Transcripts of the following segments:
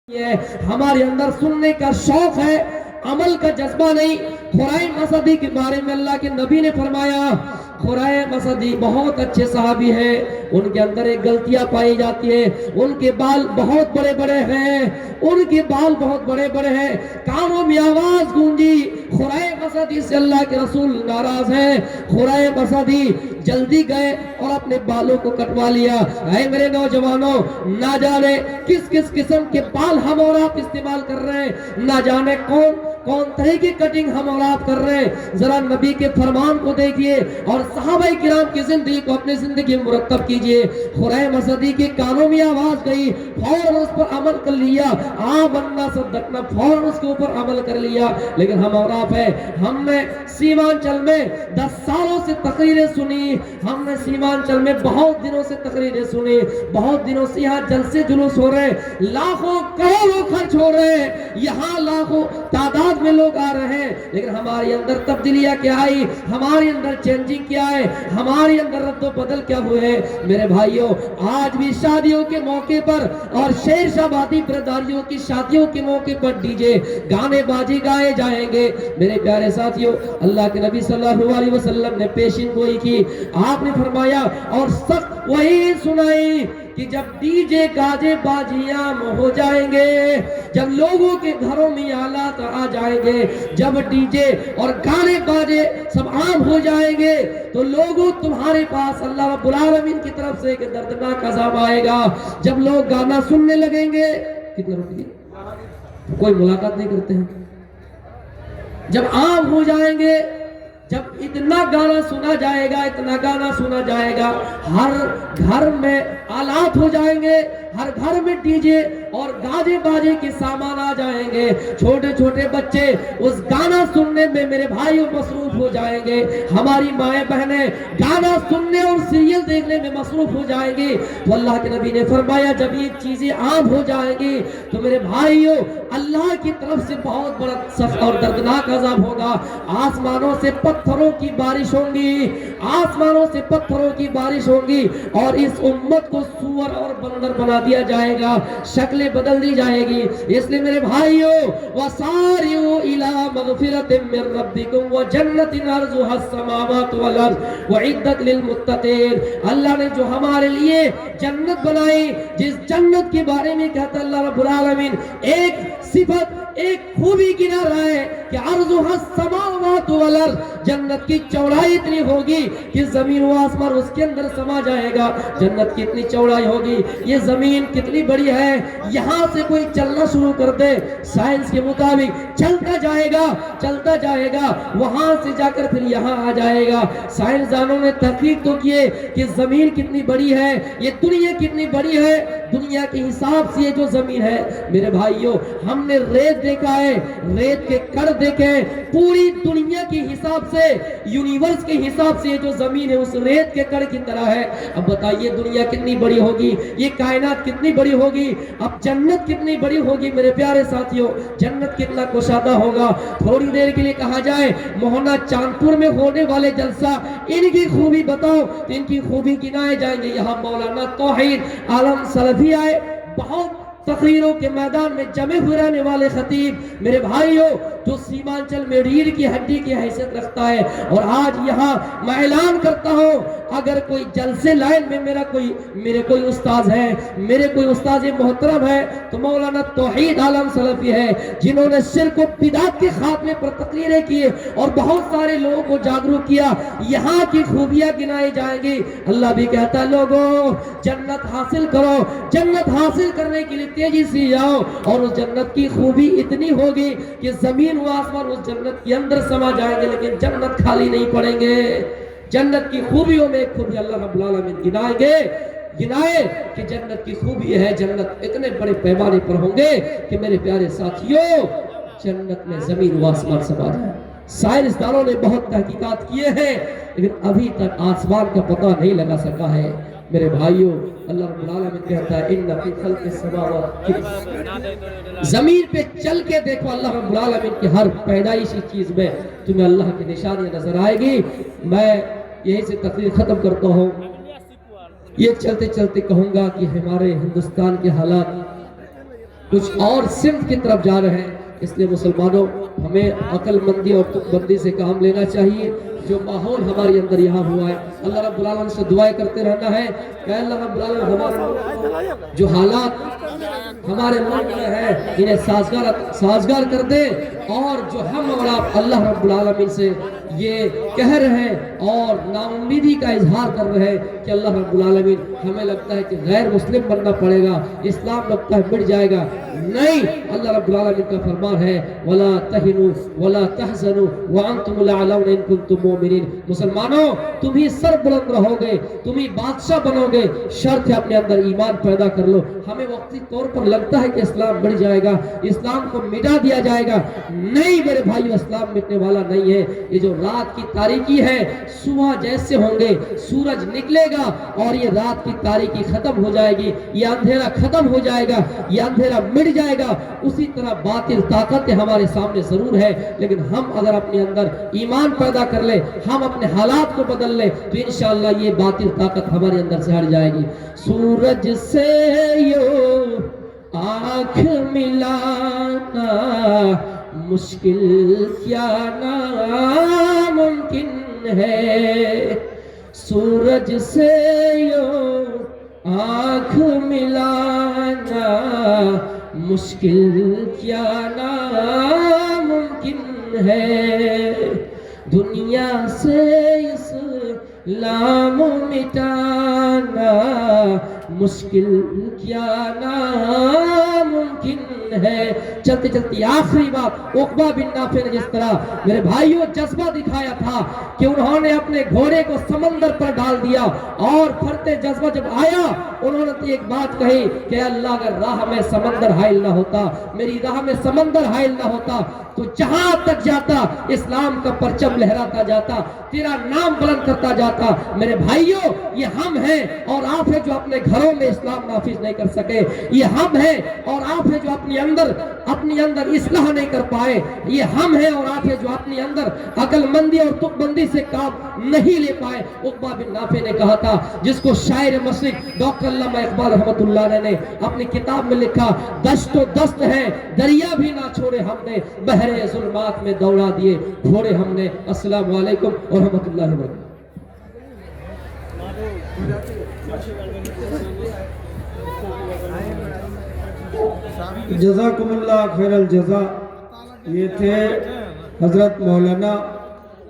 ہے، ہمارے اندر سننے کا شوق ہے، عمل کا جذبہ نہیں۔ خرائم مسدی کے بارے میں اللہ کے نبی نے فرمایا، خرائم مسدی بہت اچھے صحابی ہیں، ان کے اندر ایک غلطیاں پائی جاتی ہے، ان کے بال بہت بڑے بڑے ہیں، ان کے بال بہت بڑے بڑے ہیں۔ کانوں میں آواز گونجی، خرائم مسدی سے اللہ کے رسول ناراض ہیں۔ خرائم مسدی جلدی گئے اور اپنے بالوں کو کٹوا لیا۔ اے میرے نوجوانوں، نہ جانے کس کس قسم کے بال ہم اور آپ استعمال کر رہے ہیں، نہ جانے کون طرح کی کٹنگ ہم اور آپ کر رہے ہیں۔ ذرا نبی کے فرمان کو دیکھیے اور صحابہ کرام کی زندگی کو اپنی زندگی میں مرتب کیجئے۔ خرائم مسدی کے کانوں میں آواز گئی، فوراً اس پر عمل کر لیا، آمنا صدقنا، فوراً اس کے اوپر عمل کر لیا۔ لیکن ہم اور آپ ہیں، ہم نے سیمانچل میں 10 سالوں سے تقریریں سنی، ہم نے سیمانچل میں بہت دنوں سے تقریریں سنی، بہت دنوں سے یہاں جلسے جلوس ہو رہے، لاکھوں کروڑوں خرچ ہو رہے ہیں، یہاں لاکھوں تعداد میں لوگ آ رہے ہیں، لیکن ہمارے اندر تبدیلیاں کیا آئی، ہمارے اندر چینجنگ کیا ہے، ہمارے اندر رد و بدل کیا ہوئے ہیں۔ میرے بھائیوں، آج بھی شادیوں کے موقع پر اور شیر شابادی برادریوں کی شادیوں کے موقع پر ڈی جے گانے بازی گائے جائیں گے۔ میرے پیارے ساتھیوں، اللہ کے نبی صلی اللہ علیہ وسلم نے پیشین گوئی کی، آپ نے فرمایا اور سخت وہی سنائی کہ جب ڈی جے گاجے بازیاں ہو جائیں گے، جب لوگوں کے گھروں میں آلات آ جائیں گے، جب ڈی جے اور گانے باجے سب عام ہو جائیں گے، تو لوگوں تمہارے پاس اللہ رب العالمین کی طرف سے ایک دردناک عذاب آئے گا۔ جب لوگ گانا سننے لگیں گے، کتنے روپے کوئی ملاقات نہیں کرتے ہیں، جب عام ہو جائیں گے، جب اتنا گانا سنا جائے گا، اتنا گانا سنا جائے گا، ہر گھر میں آلات ہو جائیں گے، ہر گھر میں ڈی جے اور گاجے باجے کے سامان آ جائیں گے، چھوٹے چھوٹے بچے اس گانا سننے میں میرے بھائیوں مصروف ہو جائیں گے، ہماری مائیں بہنیں گانا سننے اور سیریل دیکھنے میں مصروف ہو جائیں گی۔ تو اللہ کے نبی نے فرمایا جب یہ چیزیں عام ہو جائیں گی تو میرے بھائیوں اللہ کی طرف سے بہت بڑا سخت اور دردناک عذاب ہوگا۔ آسمانوں سے پتھروں کی بارش ہوگی، آسمانوں سے پتھروں کی بارش ہوگی، اور اس امت کو سور اور بندر بنا دیا جائے گا، شکلیں بدل دی جائے گی۔ اس لیے میرے بھائیوں، وَسَارِعُوا إِلَىٰ مَغْفِرَةٍ مِّن رَّبِّكُمْ وَجَنَّةٍ عَرْضُهَا السَّمَاوَاتُ وَالْأَرْضُ وَأُعِدَّتْ لِلْمُتَّقِينَ۔ اللہ نے جو ہمارے لیے جنت بنائی، جس جنت کے بارے میں کہتا اللہ رب العالمین ایک صفت، ایک خوبی گنا رہا ہے کہ عرضها السماوات والارض، جنت کی چوڑائی اتنی ہوگی کہ زمین و آسمان اس کے اندر سما جائے گا۔ جنت کی اتنی چوڑائی ہوگی، یہ زمین کتنی بڑی ہے، یہاں سے کوئی چلنا شروع کر دے، سائنس کے مطابق چلتا جائے گا، وہاں سے جا کر پھر یہاں آ جائے گا۔ سائنسدانوں نے تحقیق تو کیے کہ زمین کتنی بڑی ہے، یہ دنیا کتنی بڑی ہے، دنیا کے حساب سے یہ جو زمین ہے، میرے بھائیوں ہم نے ریت دیکھا ہے، ریت کے کڑ دیکھے، پوری دنیا کے حساب سے، یونیورس کے حساب سے یہ جو زمین ہے اس ریت کے کڑ کی طرح ہے۔ اب بتائیے دنیا کتنی بڑی ہوگی، یہ کائنات کتنی بڑی ہوگی، اب جنت کتنی بڑی ہوگی میرے پیارے ساتھیوں، جنت کتنا کشادہ ہوگا۔ تھوڑی دیر کے لیے کہا جائے موہنا چاندپور میں ہونے والے جلسہ، ان کی خوبی بتاؤ، ان کی خوبی گنائے جائیں گے۔ یہاں مولانا توحید عالم سلفی آئے، بہت تقریروں کے میدان میں جمع ہوئے رہنے والے خطیب، میرے بھائیوں جو سیمانچل میں ریڑھ کی ہڈی کی حیثیت رکھتا ہے، اور آج یہاں میں اعلان کرتا ہوں اگر کوئی جلسے لائن میں میرے کوئی استاذ ہے، میرے کوئی استاذ محترم ہے تو مولانا توحید عالم سلفی ہے، جنہوں نے شرک و بدعت کے خاتمے پر تقریریں کیے اور بہت سارے لوگوں کو جاگروک کیا۔ یہاں کی خوبیاں گنائی جائیں گی۔ اللہ بھی کہتا ہے لوگوں جنت حاصل کرو، جنت حاصل کرنے کے لیے تیزی سے آؤ، اور اس جنت کی خوبی اتنی ہوگی کہ زمین و آسمان اس جنت کے اندر سما جائیں گے، لیکن جنت خالی نہیں پڑیں گے۔ جنت کی خوبیوں میں ایک خوبی اللہ رب العالمین گنائے کہ جنت کی خوبی ہے، جنت اتنے بڑے پیمانے پر ہوں گے کہ میرے پیارے ساتھیوں جنت میں زمین و آسمان سما جائے۔ سائنسدانوں نے بہت تحقیقات کیے ہیں لیکن ابھی تک آسمان کا پتہ نہیں لگا سکا ہے۔ میرے بھائیوں اللہ رب العالمین کہتا ہے ان فی خلق السماوات، زمین پہ چل کے دیکھو اللہ رب العالمین کی ہر پیدائشی چیز میں تمہیں اللہ کی نشانیاں نظر آئے گی۔ میں یہی سے تقریر ختم کرتا ہوں، یہ چلتے چلتے کہوں گا کہ ہمارے ہندوستان کے حالات کچھ اور سمت کی طرف جا رہے ہیں. اس لیے مسلمانوں ہمیں عقل مندی اور تکبندی سے کام لینا چاہیے. جو ماحول ہمارے اندر یہاں ہوا ہے اللہ رب العالمین سے دعائیں کرتے رہنا ہے کہ اللہ رب العالمین ہمارے جو حالات ہمارے ملک میں ہے انہیں سازگار کر دے. اور جو ہم اور آپ اللہ رب العالمین سے یہ کہہ رہے ہیں اور ناامیدی کا اظہار کر رہے ہیں کہ اللہ رب العالمین ہمیں لگتا ہے کہ غیر مسلم بننا پڑے گا, اسلام لگتا ہے مٹ جائے گا, نہیں. اللہ رب العالمین کا فرمان ہے وَلَا تَهِنُوا وَلَا تَحْزَنُوا وَأَنْتُمُ الْأَعْلَوْنَ إِن كُنتُم مُؤْمِنِينَ. مسلمانوں تم ہی سر بلند رہو گے, تم ہی بادشاہ بنو گے, شرط ہے اپنے اندر ایمان پیدا کر لو. ہمیں وقتی طور پر لگتا ہے کہ اسلام مٹ جائے گا, اسلام کو مٹا دیا جائے گا, نہیں میرے بھائی, اسلام مٹنے والا نہیں ہے. یہ جو رات کی تاریکی ہے صبح جیسے ہوں گے سورج نکلے گا اور یہ رات کی تاریکی ختم ہو جائے گی, یہ اندھیرا ختم ہو جائے گا, یہ اندھیرا مٹ جائے گا. اسی طرح باطل طاقت ہمارے سامنے ضرور ہے, لیکن ہم اگر اپنے اندر ایمان پیدا کر لیں, ہم اپنے حالات کو بدل لیں تو انشاءاللہ یہ باطل طاقت ہمارے اندر سے ہٹ جائے گی. سورج سے یوں آنکھ ملانا مشکل کیا ناممکن ہے, سورج سے یوں آنکھ ملانا مشکل کیا ناممکن ہے, دنیا سے اسلام مٹانا مشکل کیا ناممکن ہے. چلتے چلتے آخری بات, عقبہ بن نافع نے جس طرح میرے بھائیوں جذبہ دکھایا تھا کہ انہوں نے اپنے گھوڑے کو سمندر پر ڈال دیا اور پھرتے جذبہ جب آیا انہوں نے ایک بات کہی کہ اللہ اگر راہ میں سمندر حائل نہ ہوتا, میری راہ میں سمندر حائل نہ ہوتا تو جہاں تک جاتا اسلام کا پرچم لہراتا جاتا, تیرا نام بلند کرتا جاتا. میرے بھائیوں یہ ہم ہیں اور آپ ہیں جو اپنے گھروں میں اسلام نافذ نہیں کر سکے, یہ ہم ہیں اور آپ ہیں جو اپنے اندر اصلاح نہیں کر پائے, یہ ہم ہیں اور آپ ہیں جو اپنے اندر عقل مندی اور تک بندی سے کام نہیں لے پائے. عقبہ بن نافع نے کہا تھا, جس کو شاعر مشرق ڈاکٹر علامہ اقبال رحمۃ اللہ علیہ نے اپنی کتاب میں لکھا, دشت و دست ہے دریا بھی نہ چھوڑے ہم نے, بحر ظلمات میں دوڑا دیے گھوڑے ہم نے. السلام علیکم ورحمۃ اللہ وبرکاتہ. جزاکم اللہ خیر الجزا. یہ تھے حضرت مولانا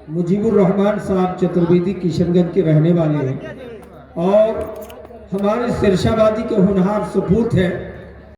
مجیب الرحمان صاحب چترویدی کشن گنج کے رہنے والے ہیں اور ہمارے سرشہ آبادی کے ہونہار سپوت ہیں.